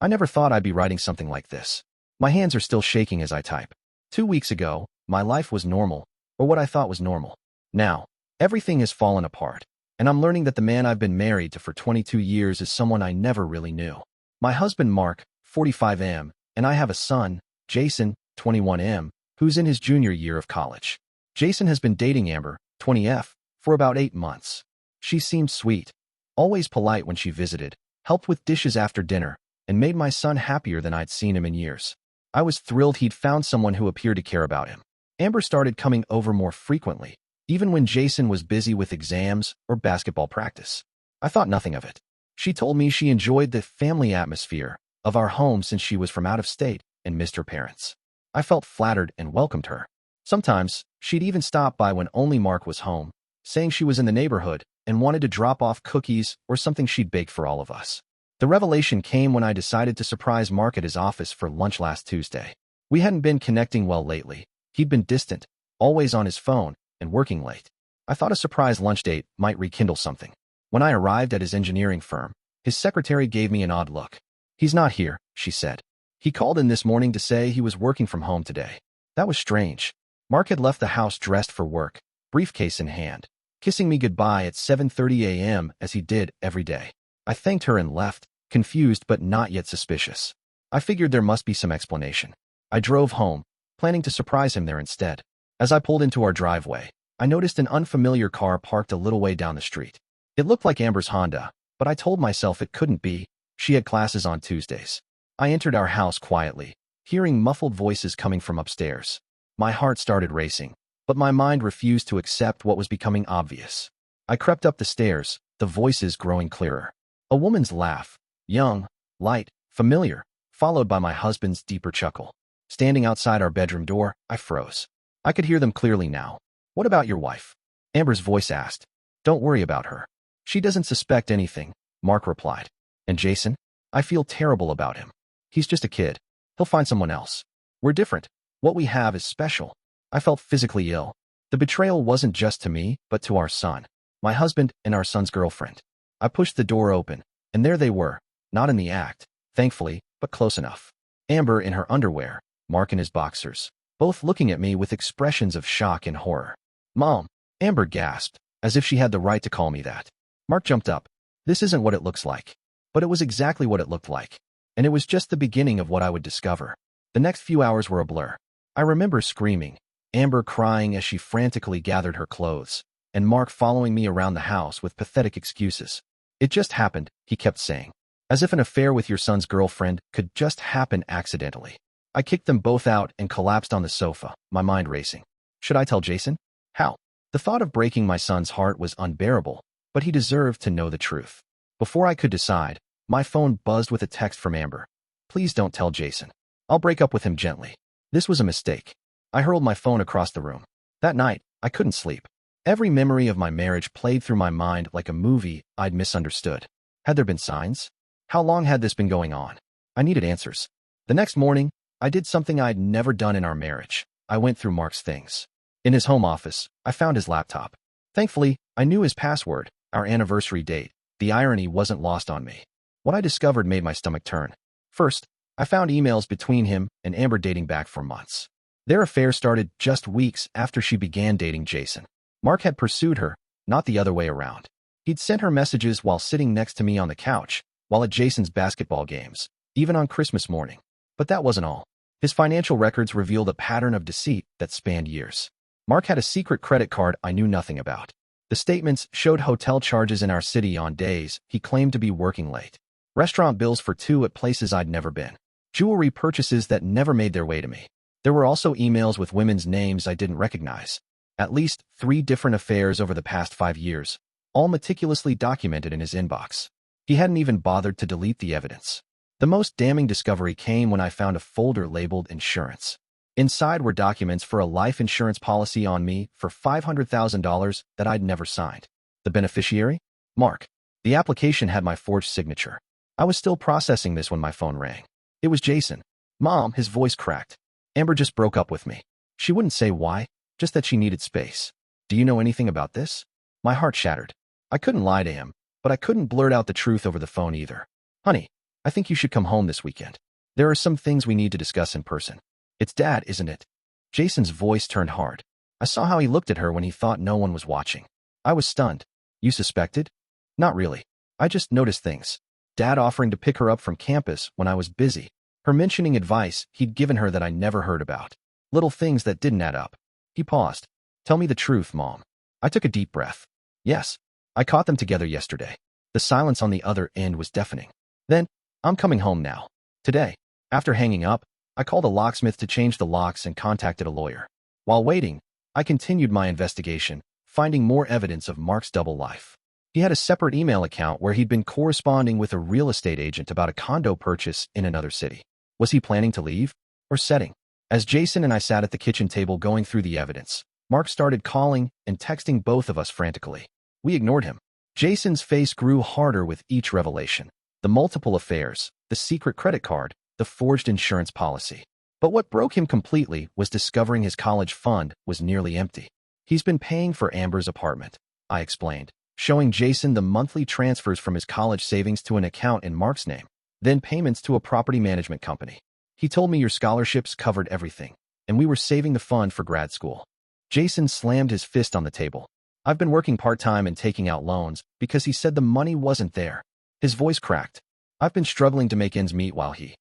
I never thought I'd be writing something like this. My hands are still shaking as I type. 2 weeks ago, my life was normal, or what I thought was normal. Now, everything has fallen apart, and I'm learning that the man I've been married to for 22 years is someone I never really knew. My husband, Mark, 45M, and I have a son, Jason, 21M, who's in his junior year of college. Jason has been dating Amber, 20F, for about 8 months. She seemed sweet, always polite when she visited, helped with dishes after dinner, and made my son happier than I'd seen him in years. I was thrilled he'd found someone who appeared to care about him. Amber started coming over more frequently, even when Jason was busy with exams or basketball practice. I thought nothing of it. She told me she enjoyed the family atmosphere of our home since she was from out of state and missed her parents. I felt flattered and welcomed her. Sometimes, she'd even stop by when only Mark was home, saying she was in the neighborhood and wanted to drop off cookies or something she'd bake for all of us. The revelation came when I decided to surprise Mark at his office for lunch last Tuesday. We hadn't been connecting well lately. He'd been distant, always on his phone, and working late. I thought a surprise lunch date might rekindle something. When I arrived at his engineering firm, his secretary gave me an odd look. "He's not here," she said. "He called in this morning to say he was working from home today." That was strange. Mark had left the house dressed for work, briefcase in hand, kissing me goodbye at 7:30 a.m. as he did every day. I thanked her and left, confused but not yet suspicious. I figured there must be some explanation. I drove home, planning to surprise him there instead. As I pulled into our driveway, I noticed an unfamiliar car parked a little way down the street. It looked like Amber's Honda, but I told myself it couldn't be. She had classes on Tuesdays. I entered our house quietly, hearing muffled voices coming from upstairs. My heart started racing, but my mind refused to accept what was becoming obvious. I crept up the stairs, the voices growing clearer. A woman's laugh, young, light, familiar, followed by my husband's deeper chuckle. Standing outside our bedroom door, I froze. I could hear them clearly now. "What about your wife?" Amber's voice asked. "Don't worry about her. She doesn't suspect anything," Mark replied. "And Jason? I feel terrible about him. He's just a kid. He'll find someone else. We're different. What we have is special." I felt physically ill. The betrayal wasn't just to me, but to our son, my husband, and our son's girlfriend. I pushed the door open, and there they were, not in the act, thankfully, but close enough. Amber in her underwear, Mark in his boxers, both looking at me with expressions of shock and horror. "Mom," Amber gasped, as if she had the right to call me that. Mark jumped up. "This isn't what it looks like." But it was exactly what it looked like. And it was just the beginning of what I would discover. The next few hours were a blur. I remember screaming, Amber crying as she frantically gathered her clothes, and Mark following me around the house with pathetic excuses. "It just happened," he kept saying. As if an affair with your son's girlfriend could just happen accidentally. I kicked them both out and collapsed on the sofa, my mind racing. Should I tell Jason? How? The thought of breaking my son's heart was unbearable, but he deserved to know the truth. Before I could decide, my phone buzzed with a text from Amber. "Please don't tell Jason. I'll break up with him gently." This was a mistake. I hurled my phone across the room. That night, I couldn't sleep. Every memory of my marriage played through my mind like a movie I'd misunderstood. Had there been signs? How long had this been going on? I needed answers. The next morning, I did something I'd never done in our marriage. I went through Mark's things. In his home office, I found his laptop. Thankfully, I knew his password, our anniversary date. The irony wasn't lost on me. What I discovered made my stomach turn. First, I found emails between him and Amber dating back for months. Their affair started just weeks after she began dating Jason. Mark had pursued her, not the other way around. He'd sent her messages while sitting next to me on the couch, while at Jason's basketball games, even on Christmas morning. But that wasn't all. His financial records revealed a pattern of deceit that spanned years. Mark had a secret credit card I knew nothing about. The statements showed hotel charges in our city on days he claimed to be working late, restaurant bills for two at places I'd never been, jewelry purchases that never made their way to me. There were also emails with women's names I didn't recognize. At least 3 different affairs over the past 5 years, all meticulously documented in his inbox. He hadn't even bothered to delete the evidence. The most damning discovery came when I found a folder labeled insurance. Inside were documents for a life insurance policy on me for $500,000 that I'd never signed. The beneficiary? Mark. The application had my forged signature. I was still processing this when my phone rang. It was Jason. "Mom," his voice cracked. "Amber just broke up with me. She wouldn't say why, just that she needed space. Do you know anything about this?" My heart shattered. I couldn't lie to him, but I couldn't blurt out the truth over the phone either. "Honey, I think you should come home this weekend. There are some things we need to discuss in person. It's Dad, isn't it? Jason's voice turned hard. I saw how he looked at her when he thought no one was watching. I was stunned. You suspected? Not really. I just noticed things. Dad offering to pick her up from campus when I was busy. Her mentioning advice he'd given her that I never heard about. Little things that didn't add up. He paused. Tell me the truth, Mom. I took a deep breath. Yes. I caught them together yesterday. The silence on the other end was deafening. Then, I'm coming home now. Today. After hanging up, I called a locksmith to change the locks and contacted a lawyer. While waiting, I continued my investigation, finding more evidence of Mark's double life. He had a separate email account where he'd been corresponding with a real estate agent about a condo purchase in another city. Was he planning to leave? Or setting? As Jason and I sat at the kitchen table going through the evidence, Mark started calling and texting both of us frantically. We ignored him. Jason's face grew harder with each revelation. The multiple affairs, the secret credit card, the forged insurance policy. But what broke him completely was discovering his college fund was nearly empty. He's been paying for Amber's apartment, I explained, showing Jason the monthly transfers from his college savings to an account in Mark's name, then payments to a property management company. He told me your scholarships covered everything, and we were saving the fund for grad school. Jason slammed his fist on the table. I've been working part-time and taking out loans because he said the money wasn't there. His voice cracked. I've been struggling to make ends meet while he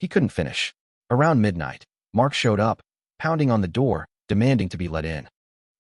couldn't finish. Around midnight, Mark showed up, pounding on the door, demanding to be let in.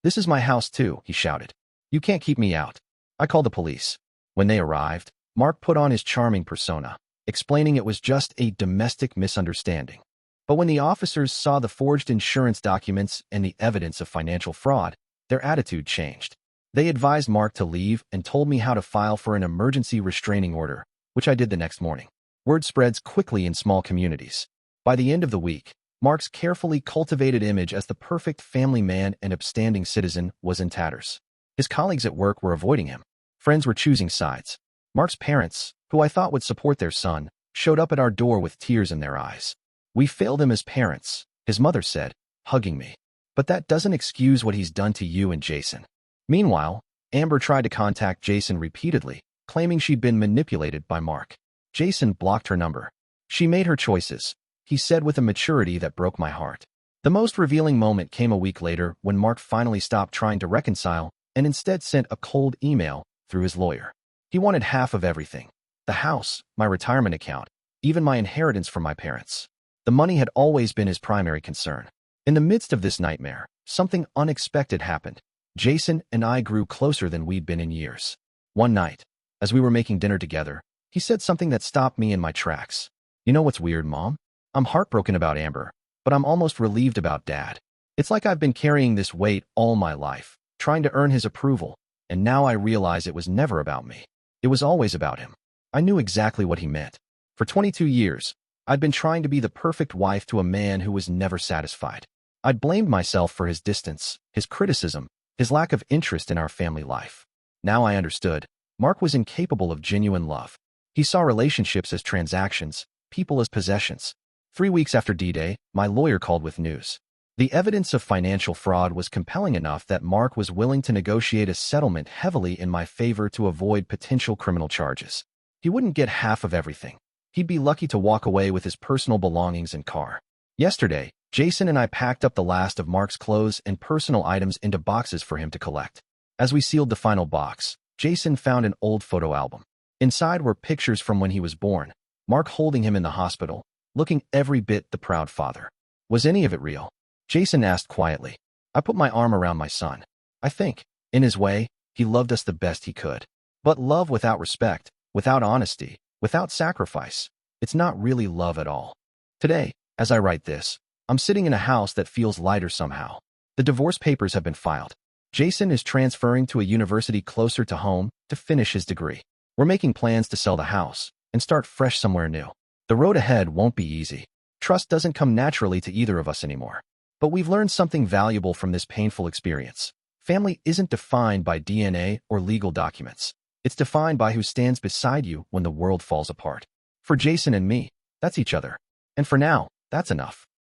This is my house too, he shouted. You can't keep me out. I called the police. When they arrived, Mark put on his charming persona, explaining it was just a domestic misunderstanding. But when the officers saw the forged insurance documents and the evidence of financial fraud, their attitude changed. They advised Mark to leave and told me how to file for an emergency restraining order, which I did the next morning. Word spreads quickly in small communities. By the end of the week, Mark's carefully cultivated image as the perfect family man and upstanding citizen was in tatters. His colleagues at work were avoiding him. Friends were choosing sides. Mark's parents, who I thought would support their son, showed up at our door with tears in their eyes. We failed him as parents, his mother said, hugging me. But that doesn't excuse what he's done to you and Jason. Meanwhile, Amber tried to contact Jason repeatedly, claiming she'd been manipulated by Mark. Jason blocked her number. She made her choices, he said with a maturity that broke my heart. The most revealing moment came a week later when Mark finally stopped trying to reconcile and instead sent a cold email through his lawyer. He wanted half of everything. The house, my retirement account, even my inheritance from my parents. The money had always been his primary concern. In the midst of this nightmare, something unexpected happened. Jason and I grew closer than we'd been in years. One night, as we were making dinner together, he said something that stopped me in my tracks. You know what's weird, Mom? I'm heartbroken about Amber, but I'm almost relieved about Dad. It's like I've been carrying this weight all my life, trying to earn his approval, and now I realize it was never about me. It was always about him. I knew exactly what he meant. For 22 years, I'd been trying to be the perfect wife to a man who was never satisfied. I'd blamed myself for his distance, his criticism, his lack of interest in our family life. Now I understood. Mark was incapable of genuine love. He saw relationships as transactions, people as possessions. 3 weeks after D-Day, my lawyer called with news. The evidence of financial fraud was compelling enough that Mark was willing to negotiate a settlement heavily in my favor to avoid potential criminal charges. He wouldn't get half of everything. He'd be lucky to walk away with his personal belongings and car. Yesterday, Jason and I packed up the last of Mark's clothes and personal items into boxes for him to collect. As we sealed the final box, Jason found an old photo album. Inside were pictures from when he was born, Mark holding him in the hospital, looking every bit the proud father. Was any of it real? Jason asked quietly. I put my arm around my son. I think, in his way, he loved us the best he could. But love without respect, without honesty, without sacrifice, it's not really love at all. Today, as I write this, I'm sitting in a house that feels lighter somehow. The divorce papers have been filed. Jason is transferring to a university closer to home to finish his degree. We're making plans to sell the house and start fresh somewhere new. The road ahead won't be easy. Trust doesn't come naturally to either of us anymore. But we've learned something valuable from this painful experience. Family isn't defined by DNA or legal documents. It's defined by who stands beside you when the world falls apart. For Jason and me, that's each other. And for now, that's enough.